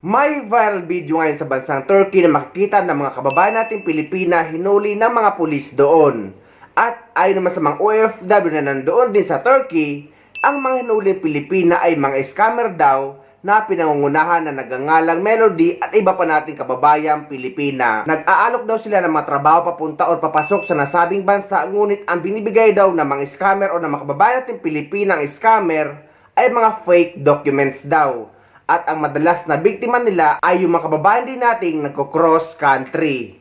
May viral video ngayon sa bansang Turkey na makikita ng mga kababayan nating Pilipina hinuli ng mga pulis doon. At ayon naman sa mga OFW na nandoon din sa Turkey, ang mga hinuling Pilipina ay mga scammer daw na pinangungunahan na nagangalang Melody at iba pa nating kababayang Pilipina. Nag-aalok daw sila ng mga trabaho papunta o papasok sa nasabing bansa, ngunit ang binibigay daw ng mga scammer o ng mga kababayan nating Pilipinang scammer ay mga fake documents daw. At ang madalas na biktima nila ay yung mga kababayan din nating nagko-cross country.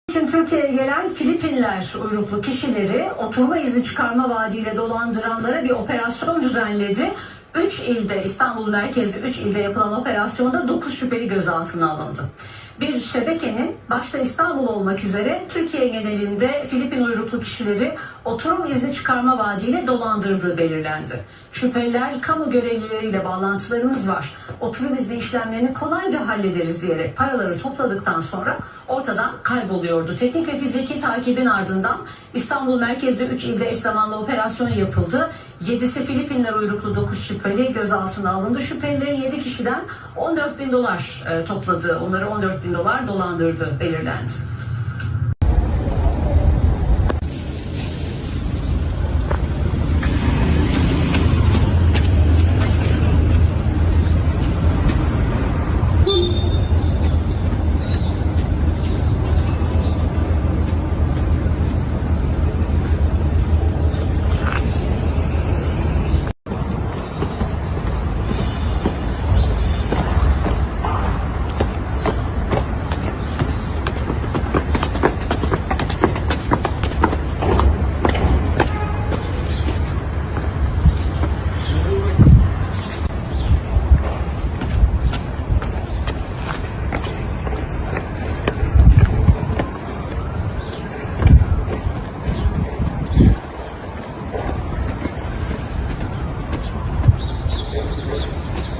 Türkiye'ye gelen Filipinler uyruklu kişileri oturma izni çıkarma vaadiyle dolandıranlara bir operasyon düzenledi. 3 ilde, İstanbul merkezli 3 ilde yapılan operasyonda 9 şüpheli gözaltına alındı. Bir şebekenin başta İstanbul olmak üzere Türkiye genelinde Filipin uyruklu kişileri oturum izni çıkarma vaadiyle dolandırdığı belirlendi. Şüpheliler kamu görevlileriyle bağlantılarımız var, oturum izni işlemlerini kolayca hallederiz diyerek paraları topladıktan sonra ortadan kayboluyordu. Teknik ve fiziki takibin ardından İstanbul merkezli 3 ilde eş zamanlı operasyon yapıldı. 7'si Filipinler uyruklu 9 şüpheli gözaltına alındı. Şüphelilerin 7 kişiden 14.000 dolar topladığı, onları 14.000 dolar dolandırdığı belirlendi.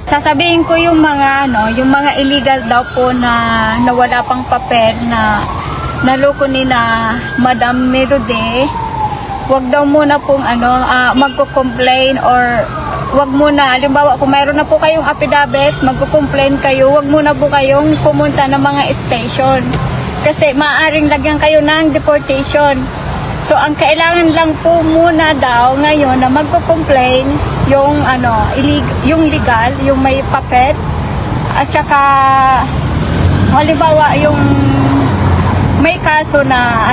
Sasabihin ko yung mga yung mga illegal daw po na nawala pang papel na naloko ni na Madam Melody. Wag daw muna pong magko-complain or wag muna, halimbawa kung mayroon na po kayong affidavit, magko-complain kayo, wag muna po kayong pumunta ng mga station kasi maaaring lagyan kayo ng deportation. So ang kailangan lang po muna daw ngayon na magko-complain yung yung legal, yung may papel, at saka halimbawa yung may kaso na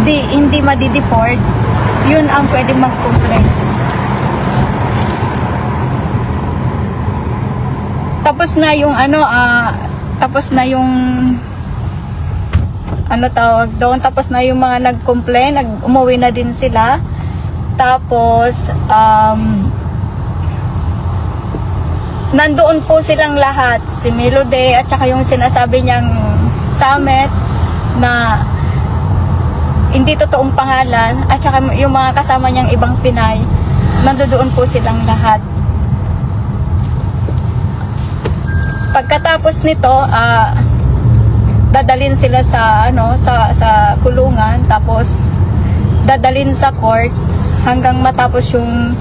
hindi madi-deport, yun ang pwede mag-complain. Tapos na yung tapos na yung tawag doon, tapos na yung mga nag-complain, umuwi na din sila. Tapos nandoon po silang lahat, si Melody at saka yung sinasabi niyang Samet na hindi totoong pangalan, at saka yung mga kasama niyang ibang Pinay, nandoon po silang lahat. Pagkatapos nito, dadalhin sila sa sa kulungan, tapos dadalhin sa court hanggang matapos yung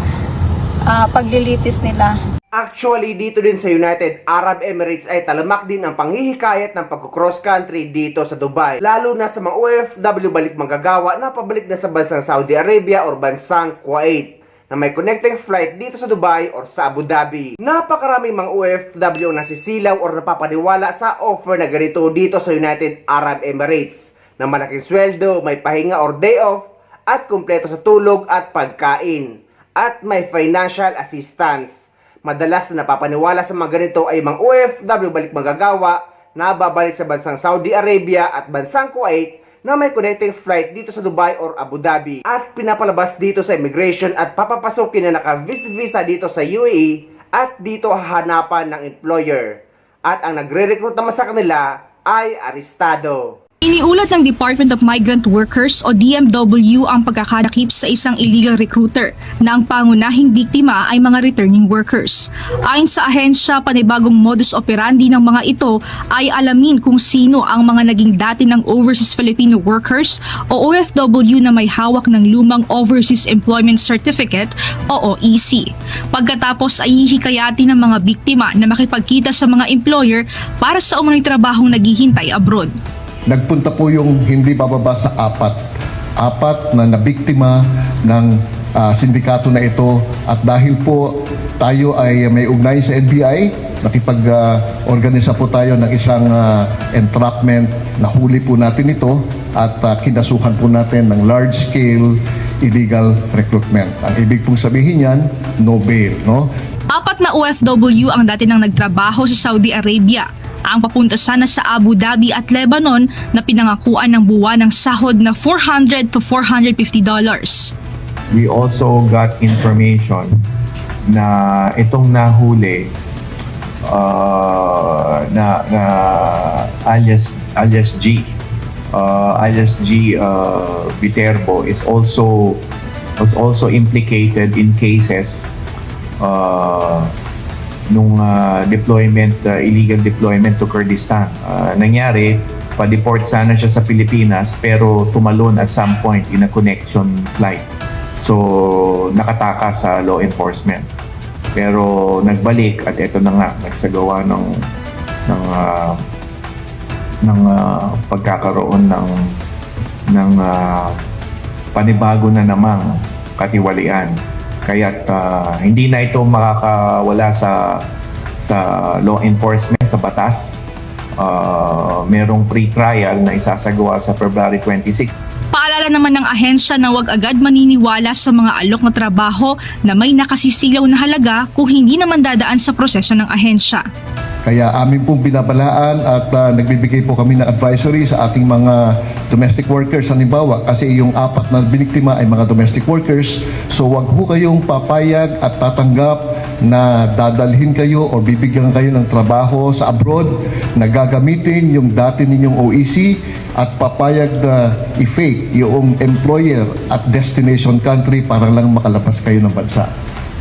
paglilitis nila. Actually, dito din sa United Arab Emirates ay talamak din ang panghihikayat ng pag-cross country dito sa Dubai. Lalo na sa mga OFW balik manggagawa na pabalik na sa bansang Saudi Arabia or bansang Kuwait na may connecting flight dito sa Dubai or sa Abu Dhabi. Napakaraming mga OFW na nasisilaw or napapaniwala sa offer na ganito dito sa United Arab Emirates na malaking sweldo, may pahinga or day off, at kumpleto sa tulog at pagkain, at may financial assistance. Madalas na napapaniwala sa mga ganito ay mga OFW balik manggagawa na babalik sa bansang Saudi Arabia at bansang Kuwait na may connecting flight dito sa Dubai or Abu Dhabi, at pinapalabas dito sa immigration at papapasukin na naka-visit visa dito sa UAE, at dito hahanapan ng employer, at ang nagre-recruit naman sa kanila ay arestado. Iniulat ng Department of Migrant Workers o DMW ang pagkakadakip sa isang illegal recruiter na ang pangunahing biktima ay mga returning workers. Ayon sa ahensya, panibagong modus operandi ng mga ito ay alamin kung sino ang mga naging dati ng Overseas Filipino Workers o OFW na may hawak ng lumang Overseas Employment Certificate o OEC. Pagkatapos ay hihikayati ng mga biktima na makipagkita sa mga employer para sa umunay trabahong naghihintay abroad. Nagpunta po yung hindi bababa sa apat na nabiktima ng sindikato na ito, at dahil po tayo ay may ugnay sa NBI, nakipag-organisa po tayo ng isang entrapment. Nahuli po natin ito at kinasuhan po natin ng large-scale illegal recruitment. Ang ibig pong sabihin yan, no bail, no? 4 na OFW ang dati nang nagtrabaho sa Saudi Arabia. Ang papunta sana sa Abu Dhabi at Lebanon na pinangakuan ng buwan ng sahod na $400 to $450. We also got information na itong nahuli na alias G Viterbo was also implicated in cases nung illegal deployment to Kurdistan. Nangyari, pa-deport sana siya sa Pilipinas pero tumalon at some point in a connection flight. So, nakataka sa law enforcement. Pero nagbalik at ito na nga, nagsagawa ng pagkakaroon ng panibago na namang katiwalian. Kaya't hindi na ito makakawala sa law enforcement, sa batas. Merong pre-trial na isasagawa sa February 26. Paalala naman ng ahensya na huwag agad maniniwala sa mga alok na trabaho na may nakasisilaw na halaga kung hindi naman dadaan sa proseso ng ahensya. Kaya amin pong binabalaan at nagbibigay po kami ng advisory sa ating mga domestic workers. Halimbawa, kasi yung 4 na biniktima ay mga domestic workers. So wag ho kayong papayag at tatanggap na dadalhin kayo o bibigyan kayo ng trabaho sa abroad na gagamitin yung dati ninyong OEC at papayag na i-fake yung employer at destination country para lang makalabas kayo ng bansa.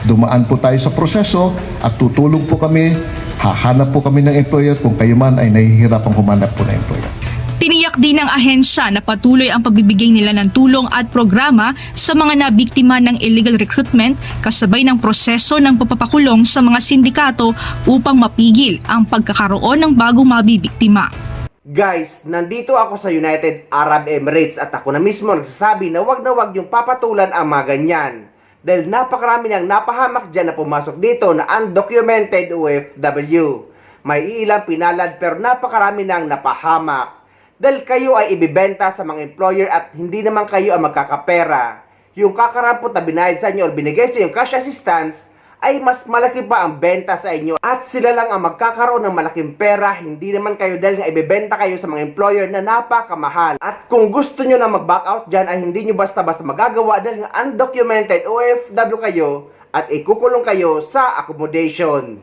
Dumaan po tayo sa proseso at tutulong po kami, hahanap po kami ng employer kung kayo man ay nahihirapang humanap po ng employer. Tiniyak din ng ahensya na patuloy ang pagbibigay nila ng tulong at programa sa mga nabiktima ng illegal recruitment kasabay ng proseso ng papapakulong sa mga sindikato upang mapigil ang pagkakaroon ng bagong mabibiktima. Guys, nandito ako sa United Arab Emirates at ako na mismo nagsasabi na wag yung papatulan ang mga ganyan. Dahil napakarami ng napahamak dyan na pumasok dito na undocumented OFW. May ilang pinalad pero napakarami ng napahamak. Dahil kayo ay ibibenta sa mga employer at hindi naman kayo ang magkakapera. Yung kakarampot na binayad sa inyo o binigay sa yung cash assistance ay mas malaki pa ang benta sa inyo at sila lang ang magkakaroon ng malaking pera, hindi naman kayo dahil nga ibebenta kayo sa mga employer na napakamahal. At kung gusto nyo na mag-back out dyan ay hindi nyo basta-basta magagawa dahil nga undocumented OFW kayo at ikukulong kayo sa accommodation.